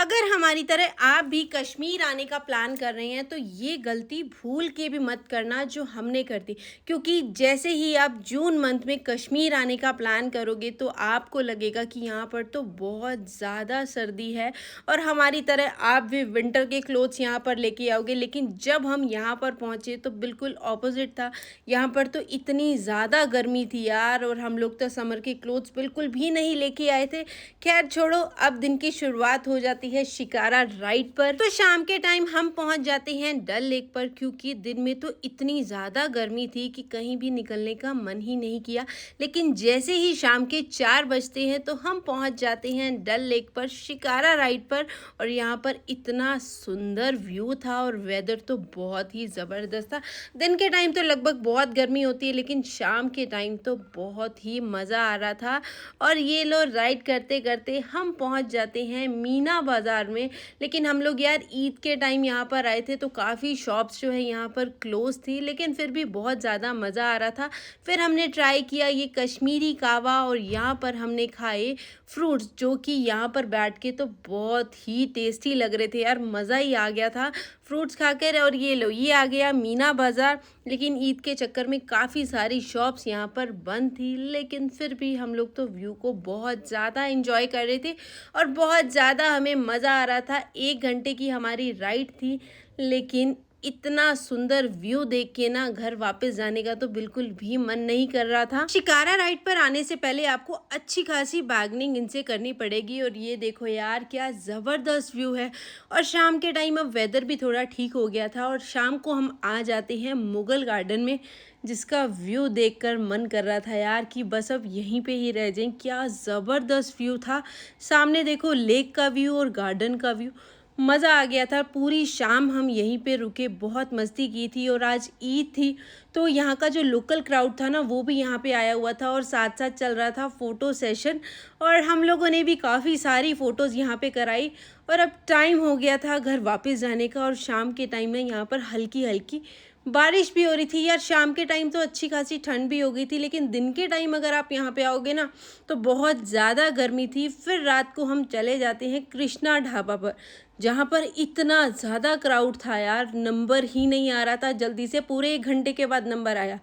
अगर हमारी तरह आप भी कश्मीर आने का प्लान कर रहे हैं तो ये गलती भूल के भी मत करना जो हमने कर दी। क्योंकि जैसे ही आप जून मंथ में कश्मीर आने का प्लान करोगे तो आपको लगेगा कि यहाँ पर तो बहुत ज़्यादा सर्दी है और हमारी तरह आप भी विंटर के क्लोथ्स यहाँ पर लेके आओगे। लेकिन जब हम यहाँ पर पहुँचे तो बिल्कुल ऑपोजिट था। यहाँ पर तो इतनी ज़्यादा गर्मी थी यार, और हम लोग तो समर के क्लोथ्स बिल्कुल भी नहीं लेके आए थे। खैर छोड़ो, अब दिन की शुरुआत हो जाती है शिकारा राइड पर। तो शाम के टाइम हम पहुंच जाते हैं डल लेक पर, क्योंकि दिन में तो इतनी ज़्यादा गर्मी थी कि कहीं भी निकलने का मन ही नहीं किया। लेकिन जैसे ही शाम के 4 बजते हैं तो हम पहुंच जाते हैं डल लेक पर शिकारा राइड पर। और यहाँ पर इतना सुंदर व्यू था और वेदर तो बहुत ही ज़बरदस्त था। दिन के टाइम तो लगभग बहुत गर्मी होती है, लेकिन शाम के टाइम तो बहुत ही मज़ा आ रहा था। और ये लो राइड करते करते हम पहुंच जाते हैं मीना बाज़ार में। लेकिन हम लोग यार ईद के टाइम यहाँ पर आए थे तो काफ़ी शॉप्स जो है यहाँ पर क्लोज थी, लेकिन फिर भी बहुत ज़्यादा मज़ा आ रहा था। फिर हमने ट्राई किया ये कश्मीरी कावा और यहाँ पर हमने खाए फ्रूट्स, जो कि यहाँ पर बैठ के तो बहुत ही टेस्टी लग रहे थे यार, मज़ा ही आ गया था फ्रूट्स खाकर। और ये लो ये आ गया मीना बाज़ार। लेकिन ईद के चक्कर में काफ़ी सारी शॉप्स यहाँ पर बंद थी, लेकिन फिर भी हम लोग तो व्यू को बहुत ज़्यादा एंजॉय कर रहे थे और बहुत ज़्यादा हमें मज़ा आ रहा था। 1 घंटे की हमारी राइड थी, लेकिन इतना सुंदर व्यू देख के ना घर वापस जाने का तो बिल्कुल भी मन नहीं कर रहा था। शिकारा राइड पर आने से पहले आपको अच्छी खासी बार्गेनिंग इनसे करनी पड़ेगी। और ये देखो यार क्या ज़बरदस्त व्यू है। और शाम के टाइम अब वेदर भी थोड़ा ठीक हो गया था और शाम को हम आ जाते हैं मुगल गार्डन में, जिसका व्यू देखकर मन कर रहा था यार कि बस अब यहीं पे ही रह जाएं। क्या ज़बरदस्त व्यू था। सामने देखो लेक का व्यू और गार्डन का व्यू, मज़ा आ गया था। पूरी शाम हम यहीं पे रुके, बहुत मस्ती की थी। और आज ईद थी तो यहाँ का जो लोकल क्राउड था ना वो भी यहाँ पे आया हुआ था और साथ साथ चल रहा था फ़ोटो सेशन। और हम लोगों ने भी काफ़ी सारी फ़ोटोज़ यहाँ पे कराई। और अब टाइम हो गया था घर वापस जाने का और शाम के टाइम में यहाँ पर हल्की हल्की बारिश भी हो रही थी यार। शाम के टाइम तो अच्छी खासी ठंड भी हो गई थी, लेकिन दिन के टाइम अगर आप यहाँ पे आओगे ना तो बहुत ज़्यादा गर्मी थी। फिर रात को हम चले जाते हैं कृष्णा ढाबा पर, जहाँ पर इतना ज़्यादा क्राउड था यार, नंबर ही नहीं आ रहा था। जल्दी से पूरे 1 घंटे के बाद नंबर आया।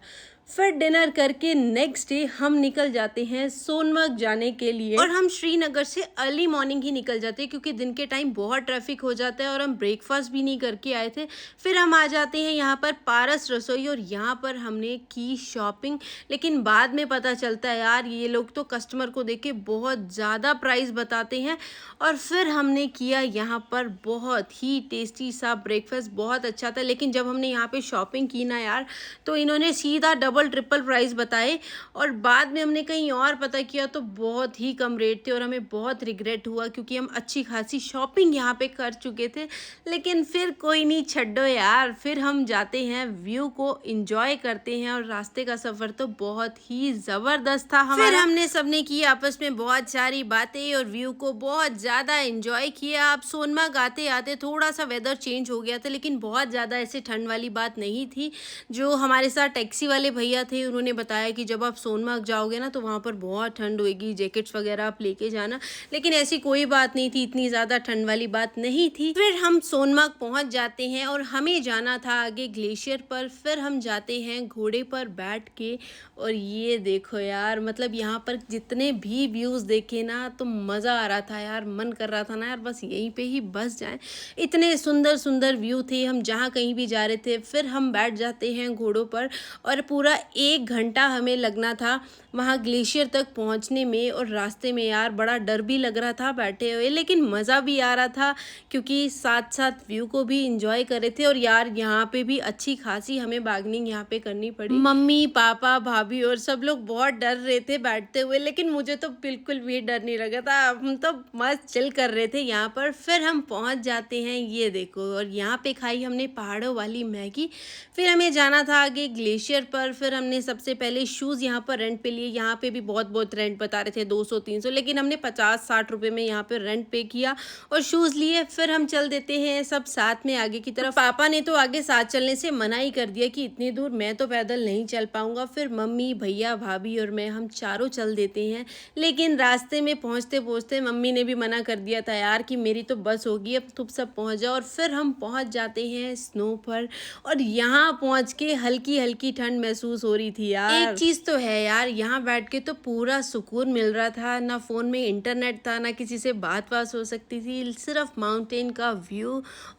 फिर डिनर करके नेक्स्ट डे हम निकल जाते हैं सोनमर्ग जाने के लिए। और हम श्रीनगर से अर्ली मॉर्निंग ही निकल जाते हैं, क्योंकि दिन के टाइम बहुत ट्रैफिक हो जाता है और हम ब्रेकफास्ट भी नहीं करके आए थे। फिर हम आ जाते हैं यहाँ पर पारस रसोई और यहाँ पर हमने की शॉपिंग। लेकिन बाद में पता चलता है यार ये लोग तो कस्टमर को देख के बहुत ज़्यादा प्राइस बताते हैं। और फिर हमने किया यहाँ पर बहुत ही टेस्टी सा ब्रेकफास्ट, बहुत अच्छा था। लेकिन जब हमने यहाँ पे शॉपिंग की ना यार तो इन्होंने सीधा डबल ट्रिपल प्राइस बताए। और बाद में हमने कहीं और पता किया तो बहुत ही कम रेट थे और हमें बहुत रिग्रेट हुआ, क्योंकि हम अच्छी खासी शॉपिंग यहाँ पे कर चुके थे। लेकिन फिर कोई नहीं, छड्डो यार। फिर हम जाते हैं व्यू को एंजॉय करते हैं और रास्ते का सफ़र तो बहुत ही ज़बरदस्त था हमारा। फिर हमने सबने की आपस में बहुत सारी बातें और व्यू को बहुत ज़्यादा एंजॉय किया। अब सोनमर्ग आते आते थोड़ा सा वेदर चेंज हो गया था, लेकिन बहुत ज़्यादा ऐसे ठंड वाली बात नहीं थी। जो हमारे साथ टैक्सी वाले भैया थे उन्होंने बताया कि जब आप सोनमर्ग जाओगे ना तो वहाँ पर बहुत ठंड होएगी, जैकेट्स वगैरह आप लेके जाना। लेकिन ऐसी कोई बात नहीं थी, इतनी ज़्यादा ठंड वाली बात नहीं थी। फिर हम सोनमर्ग पहुँच जाते हैं और हमें जाना था आगे ग्लेशियर पर। फिर हम जाते हैं घोड़े पर बैठ के। और ये देखो यार, मतलब यहाँ पर जितने भी व्यूज़ देखे ना तो मज़ा आ रहा था यार, मन कर रहा था ना यार बस यहीं पे ही बस जाएं। इतने सुंदर सुंदर व्यू थे, हम जहाँ कहीं भी जा रहे थे। फिर हम बैठ जाते हैं घोड़ों पर और पूरा 1 घंटा हमें लगना था वहाँ ग्लेशियर तक पहुँचने में। और रास्ते में यार बड़ा डर भी लग रहा था बैठे हुए, लेकिन मज़ा भी आ रहा था क्योंकि साथ साथ व्यू को भी इंजॉय कर रहे थे। और यार यहाँ पे भी अच्छी खासी हमें बार्गेनिंग यहाँ पे करनी पड़ी। मम्मी पापा भाभी और सब लोग बहुत डर रहे थे बैठते हुए, लेकिन मुझे तो बिल्कुल भी डर नहीं लगा था। हम तो मस्त चिल कर रहे थे यहाँ पर। फिर हम पहुँच जाते हैं, ये देखो, और यहाँ पे खाई हमने पहाड़ों वाली मैगी। फिर हमें जाना था आगे ग्लेशियर पर। फिर हमने सबसे पहले शूज़ यहाँ पर रेंट पे लिए लिए। यहाँ पे भी बहुत बहुत रेंट बता रहे थे 200-300, लेकिन हमने 50-60 रुपए में यहाँ पे रेंट पे किया और शूज़ लिए। फिर हम चल देते हैं सब साथ में आगे की तरफ। पापा ने तो आगे साथ चलने से मना ही कर दिया कि इतनी दूर मैं तो पैदल नहीं चल पाऊंगा। फिर मम्मी, भैया, भाभी और मैं, हम चारों चल देते हैं। लेकिन रास्ते में पहुँचते पहुँचते मम्मी ने भी मना कर दिया था यार कि मेरी तो बस होगी, अब तुम सब पहुँच जाओ। और फिर हम पहुँच जाते हैं स्नो पर, और यहाँ पहुँच के हल्की हल्की ठंड महसूस हो रही थी यार। एक चीज़ तो है यार, यहाँ बैठ के तो पूरा सुकून मिल रहा था। ना फ़ोन में इंटरनेट था, ना किसी से बात वात हो सकती थी, सिर्फ माउंटेन का व्यू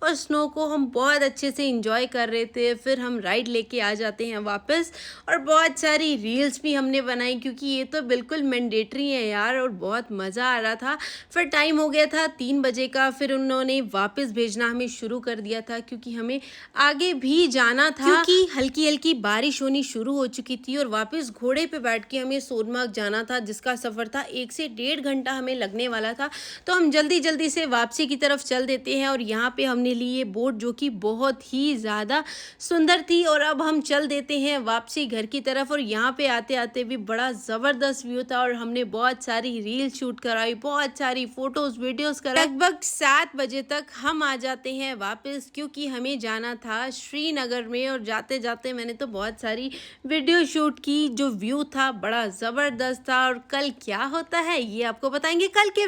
और स्नो को हम बहुत अच्छे से इंजॉय कर रहे थे। फिर हम राइड लेके आ जाते हैं वापस, और बहुत सारी रील्स भी हमने बनाई क्योंकि ये तो बिल्कुल मैंडेटरी है यार, और बहुत मज़ा आ रहा था। फिर टाइम हो गया था 3 बजे का। फिर उन्होंने वापस भेजना हमें शुरू कर दिया था क्योंकि हमें आगे भी जाना था, क्योंकि हल्की हल्की बारिश होनी शुरू हो चुकी थी। और वापस घोड़े पे बैठ के हमें सोनमार्ग जाना था, जिसका सफ़र था 1 से 1.5 घंटा हमें लगने वाला था। तो हम जल्दी जल्दी से वापसी की तरफ चल देते हैं। और यहाँ पे हमने ली ये बोट जो कि बहुत ही ज़्यादा सुंदर थी। और अब हम चल देते हैं वापसी घर की तरफ। और यहाँ पे आते आते भी बड़ा ज़बरदस्त व्यू था, और हमने बहुत सारी रील शूट कराई, बहुत सारी फ़ोटोज़ वीडियोज़ कराई। लगभग 7 बजे तक हम आ जाते हैं वापस, क्योंकि हमें जाना था श्रीनगर में। और जाते जाते मैंने तो बहुत सारी वीडियो शूट की। जो व्यू था बड़ा ज़बरदस्त था। और कल क्या होता है ये आपको बताएंगे कल के